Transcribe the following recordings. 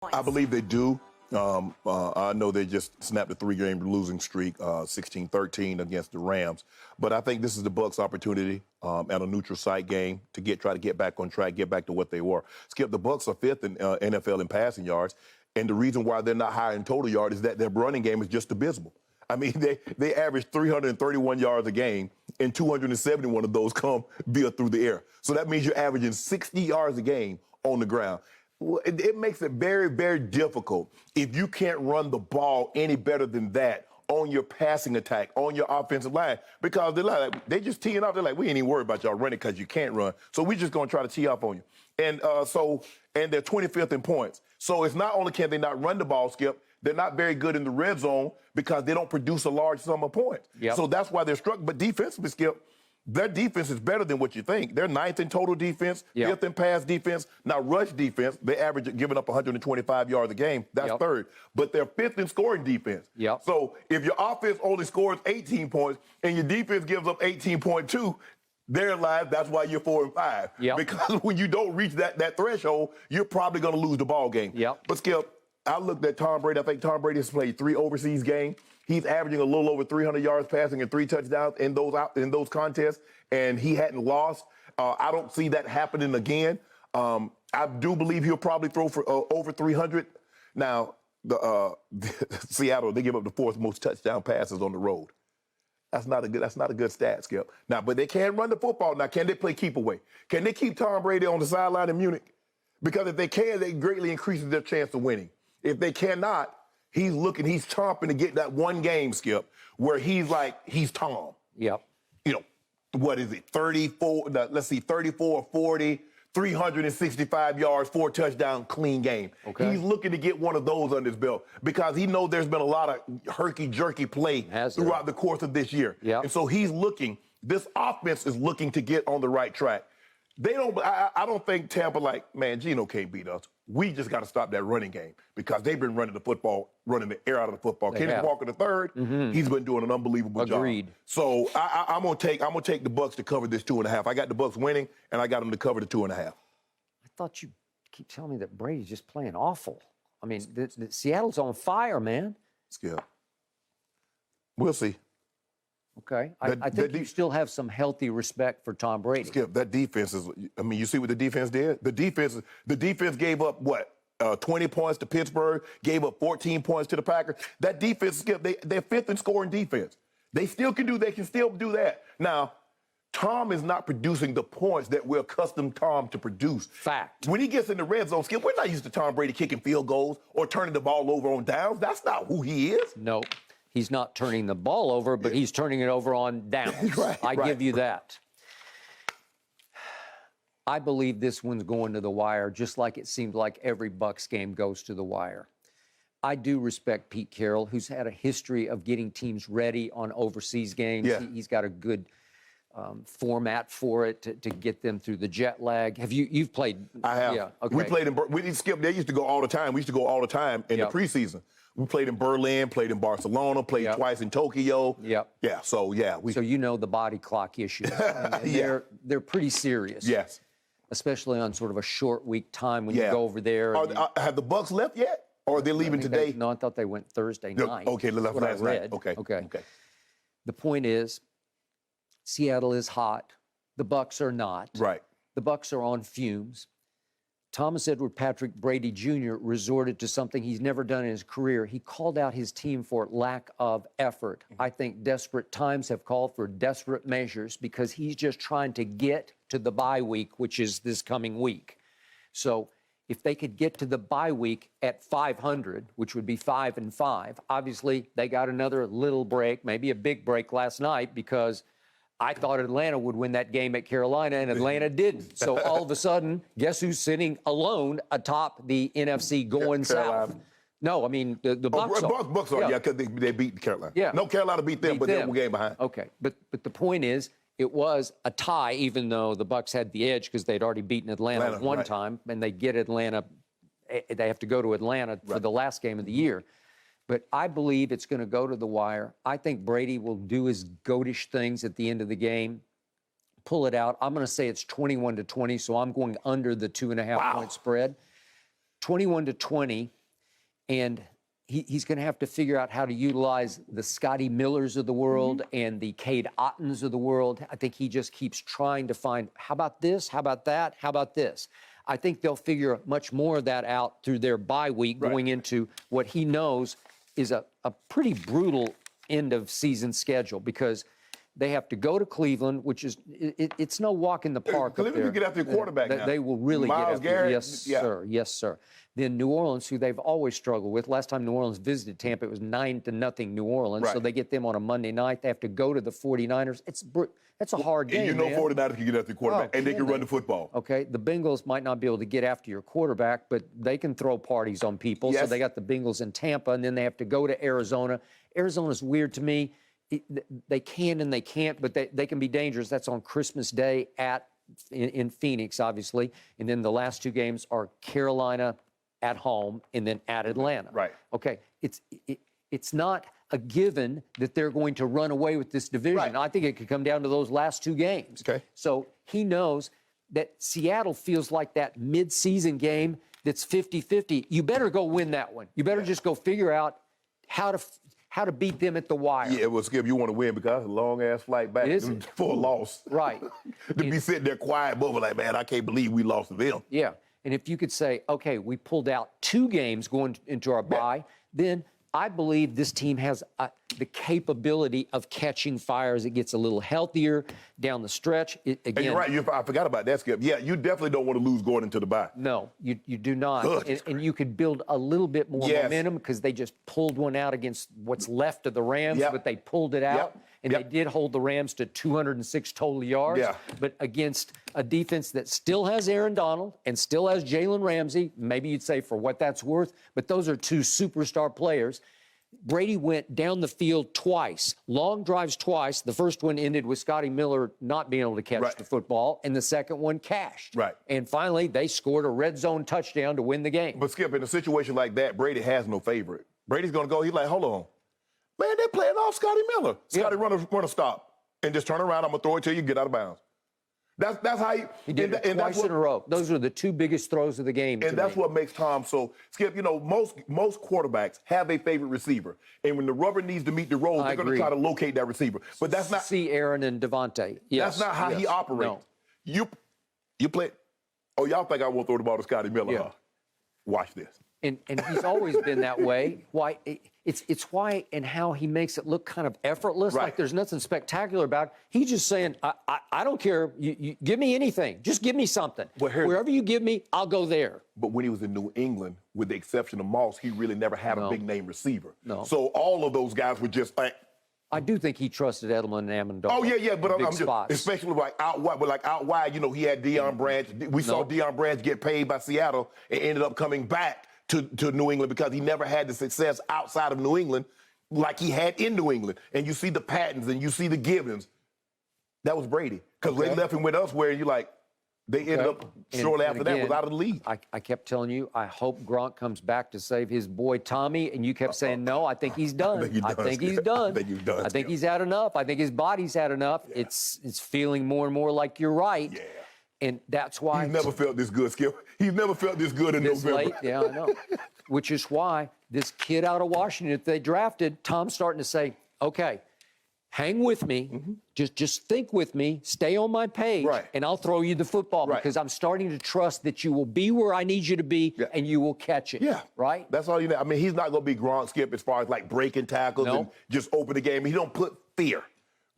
I believe they do. I know they just snapped a 3-game losing streak, 16-13 against the Rams. But I think this is the Bucs' opportunity at a neutral site game to try to get back on track, get back to what they were. Skip, the Bucs are 5th in NFL in passing yards, and the reason why they're not high in total yard is that their running game is just abysmal. I mean, they average 331 yards a game, and 271 of those come through the air. So that means you're averaging 60 yards a game on the ground. Well, it makes it very, very difficult if you can't run the ball any better than that on your passing attack, on your offensive line, because they just teeing off. They're like, we ain't even worried about y'all running because you can't run. So we're just going to try to tee off on you. And and they're 25th in points. So it's not only can they not run the ball, Skip, they're not very good in the red zone because they don't produce a large sum of points. Yep. So that's why they're struck. But defensively, Skip, their defense is better than what you think. They're 9th in total defense, 5th in pass defense. Now, rush defense, they average giving up 125 yards a game. That's 3rd. But they're 5th in scoring defense. Yep. So if your offense only scores 18 points and your defense gives up 18.2, they're alive. That's why you're 4 and 5. Yep. Because when you don't reach that threshold, you're probably going to lose the ball game. Yep. But, Skip, I looked at Tom Brady. I think Tom Brady has played 3 overseas games. He's averaging a little over 300 yards passing and 3 touchdowns in those contests, and he hadn't lost. I don't see that happening again. I do believe he'll probably throw for over 300. Now, Seattle, they give up the 4th most touchdown passes on the road. That's not a good stat, Skip. Now, but they can run the football. Now, can they play keep away? Can they keep Tom Brady on the sideline in Munich? Because if they can, they greatly increases their chance of winning. If they cannot, he's chomping to get that one game, Skip, where he's Tom. Yep. You know, what is it, 34, 40, 365 yards, 4 touchdown, clean game. Okay. He's looking to get one of those under his belt because he knows there's been a lot of herky-jerky play throughout the course of this year. Yep. And so this offense is looking to get on the right track. I don't think Tampa man, Geno can't beat us. We just got to stop that running game because they've been running the air out of the football. Kenneth Walker III, he's been doing an unbelievable job. Agreed. So I'm gonna take the Bucs to cover this 2.5. I got the Bucs winning, and I got them to cover the 2.5. I thought you keep telling me that Brady's just playing awful. I mean, Seattle's on fire, man. Skip. We'll see. Okay. I think you still have some healthy respect for Tom Brady. Skip, that defense is, you see what the defense did? The defense gave up, 20 points to Pittsburgh, gave up 14 points to the Packers. That defense, Skip, they're 5th in scoring defense. They can still do that. Now, Tom is not producing the points that we're accustomed Tom to produce. Fact. When he gets in the red zone, Skip, we're not used to Tom Brady kicking field goals or turning the ball over on downs. That's not who he is. No. He's not turning the ball over, but he's turning it over on downs. I give you that. I believe this one's going to the wire, just like it seems like every Bucs game goes to the wire. I do respect Pete Carroll, who's had a history of getting teams ready on overseas games. Yeah. He's got a good format for it to get them through the jet lag. You've played? I have. Yeah, okay. We played Skip, they used to go all the time. We used to go all the time in the preseason. We played in Berlin, played in Barcelona, played twice in Tokyo. Yep. Yeah, so So you know the body clock issues. They're pretty serious. Yes. Especially on sort of a short week time when you go over there. Have the Bucs left yet? Or are they leaving today? No, I thought they went Thursday night. Okay, left last night. Okay. The point is, Seattle is hot. The Bucs are not. Right. The Bucs are on fumes. Thomas Edward Patrick Brady Jr. resorted to something he's never done in his career. He called out his team for lack of effort. I think desperate times have called for desperate measures because he's just trying to get to the bye week, which is this coming week. So if they could get to the bye week at 500, which would be 5 and 5, obviously they got another little break, maybe a big break last night because I thought Atlanta would win that game at Carolina, and Atlanta didn't. So all of a sudden, guess who's sitting alone atop the NFC going south? No, I mean, the Bucs are. Bucs are, because they beat Carolina. Yeah. No, Carolina beat them, but they're one game behind. Okay, but the point is, it was a tie, even though the Bucs had the edge because they'd already beaten Atlanta one time, and they get Atlanta. They have to go to Atlanta for the last game of the year. But I believe it's going to go to the wire. I think Brady will do his goatish things at the end of the game, pull it out. I'm going to say it's 21-20, so I'm going under the 2.5 point spread. 21-20, and he's going to have to figure out how to utilize the Scotty Millers of the world and the Cade Ottens of the world. I think he just keeps trying to find, how about this? How about that? How about this? I think they'll figure much more of that out through their bye week, going into what he knows is a pretty brutal end of season schedule, because they have to go to Cleveland, which is it's no walk in the park. Cleveland can get after your quarterback now. They will really Myles get after. Garrett, Yes, sir. Yes, sir. Then New Orleans, who they've always struggled with. Last time New Orleans visited Tampa, it was 9-0 New Orleans. Right. So they get them on a Monday night. They have to go to the 49ers. That's a hard game, And you know, man. 49ers can get after your quarterback, and they can run the football. Okay, the Bengals might not be able to get after your quarterback, but they can throw parties on people. Yes. So they got the Bengals in Tampa, and then they have to go to Arizona. Arizona's weird to me. They can and they can't, but they can be dangerous. That's on Christmas Day in Phoenix, obviously. And then the last two games are Carolina at home and then at Atlanta. Right. Okay, it's not a given that they're going to run away with this division. Right. I think it could come down to those last two games. Okay. So he knows that Seattle feels like that mid-season game that's 50-50. You better go win that one. You better just go figure out how to beat them at the wire. Yeah, well, Skip, you want to win because it's a long-ass flight back for a loss. Right. To be sitting there quiet, but like, man, I can't believe we lost to them. Yeah. And if you could say, okay, we pulled out two games going into our bye, then I believe this team has the capability of catching fire as it gets a little healthier down the stretch. And you're right. I forgot about that, Skip. Yeah, you definitely don't want to lose going into the bye. No, you do not. And you could build a little bit more momentum, because they just pulled one out against what's left of the Rams, but they pulled it out. And they did hold the Rams to 206 total yards. Yeah. But against a defense that still has Aaron Donald and still has Jalen Ramsey, maybe you'd say for what that's worth, but those are two superstar players. Brady went down the field twice, long drives twice. The first one ended with Scotty Miller not being able to catch the football, and the second one cashed. Right. And finally, they scored a red zone touchdown to win the game. But, Skip, in a situation like that, Brady has no favorite. Brady's going to go, he's like, hold on. Man, they're playing off Scotty Miller. Scotty, run a stop and just turn around. I'm going to throw it to you, get out of bounds. That's how he did it twice in a row. Those are the two biggest throws of the game. And that's what makes Tom so, Skip, you know, most quarterbacks have a favorite receiver. And when the rubber needs to meet the road, they're going to try to locate that receiver. But that's not. See Aaron and Devontae. Yes. That's not how he operates. No. You play. Oh, y'all think I won't throw the ball to Scotty Miller? Huh? Watch this. And he's always been that way. Why? It's why and how he makes it look kind of effortless, like there's nothing spectacular about it. He's just saying, I don't care. You give me anything. Just give me something. Wherever you give me, I'll go there. But when he was in New England, with the exception of Moss, he really never had a big-name receiver. No. So all of those guys were just like. I do think he trusted Edelman and Amendola. Oh, yeah, but I'm just, spots. especially like out wide, you know, he had Deion Branch. We saw Deion Branch get paid by Seattle and ended up coming back to New England because he never had the success outside of New England like he had in New England. And you see the Pattons and you see the Gibbons. That was Brady. Because they left and went elsewhere, and you're like, they ended up shortly after that was out of the league. I kept telling you, I hope Gronk comes back to save his boy Tommy, and you kept saying, no, I think he's done. I think he's done. I think he's had enough. I think his body's had enough. Yeah. It's feeling more and more like you're right. Yeah. And that's why. He's never felt this good, Skip. He's never felt this good in November. Late. Yeah, I know. Which is why this kid out of Washington, if they drafted, Tom's starting to say, okay, hang with me. Just think with me. Stay on my page, and I'll throw you the football because I'm starting to trust that you will be where I need you to be, and you will catch it. Yeah. Right? That's all you know. I mean, he's not going to be Gronk, Skip, as far as like breaking tackles and just open the game. He don't put fear.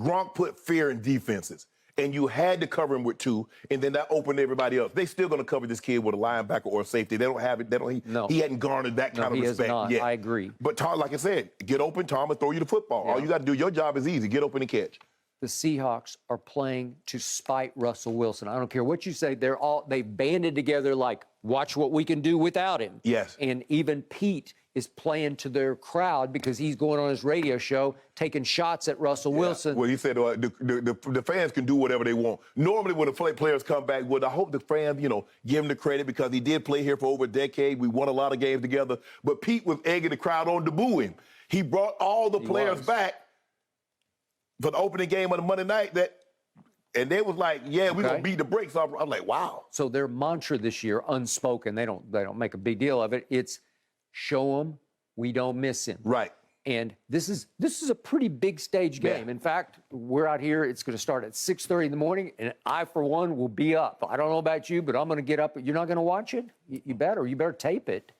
Gronk put fear in defenses. And you had to cover him with two, and then that opened everybody else. They still going to cover this kid with a linebacker or a safety. They don't have it. He hadn't garnered that kind of respect yet. I agree. But Tom, like I said, get open, Tom, and throw you the football. All you got to do, your job is easy. Get open and catch. The Seahawks are playing to spite Russell Wilson. I don't care what you say. They banded together like, watch what we can do without him. Yes. And even Pete is playing to their crowd because he's going on his radio show taking shots at Russell Wilson. Well, he said the fans can do whatever they want. Normally when the players come back, well, I hope the fans, give him the credit because he did play here for over a decade. We won a lot of games together. But Pete was egging the crowd on to boo him. He brought all the players back for the opening game on the Monday night that And they was like, yeah, we're Okay. going to beat the brakes off. I'm like, wow. So their mantra this year, unspoken, they don't make a big deal of it. It's show them we don't miss him. Right. And this is a pretty big stage game. Yeah. In fact, we're out here. It's going to start at 6:30 in the morning, and I, for one, will be up. I don't know about you, but I'm going to get up. You're not going to watch it? You better. You better tape it.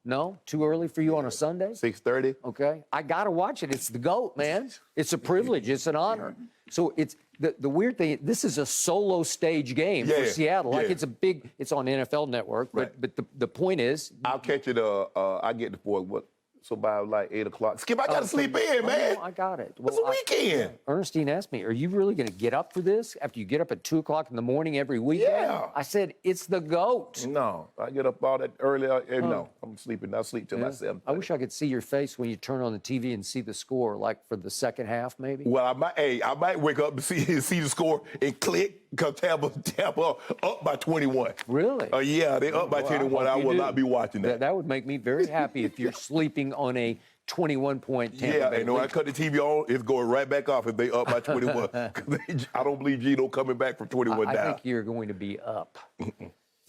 No? Too early for you on a Sunday? 6:30. Okay. I got to watch it. It's the GOAT, man. It's a privilege. It's an honor. So it's the weird thing, this is a solo stage game for Seattle. Like it's on NFL Network, but the point is. I'll catch it. I get the fourth. So by like 8 o'clock. Skip, I got to sleep in, man. I got it. It's a weekend. Ernestine asked me, are you really going to get up for this after you get up at 2 o'clock in the morning every weekend? Yeah. I said, it's the GOAT. No, I get up all that early. No, I'm sleeping. I sleep till like 7. I wish I could see your face when you turn on the TV and see the score, like for the second half, maybe. Well, I might wake up to see the score and click because Tampa up by 21. Really? Yeah, they up by 21. I will not be watching that. That would make me very happy if you're sleeping on a 21-point Tampa Bay and when I cut the TV on, it's going right back off if they up by 21. 'Cause I don't believe Gino coming back from 21 down. I think you're going to be up.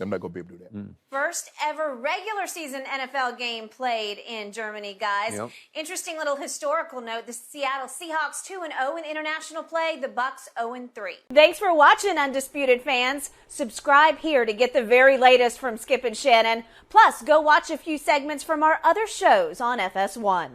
I'm not going to be able to do that. First ever regular season NFL game played in Germany, guys. Yep. Interesting little historical note. The Seattle Seahawks 2-0 in international play. The Bucs 0-3. Thanks for watching, Undisputed fans. Subscribe here to get the very latest from Skip and Shannon. Plus, go watch a few segments from our other shows on FS1.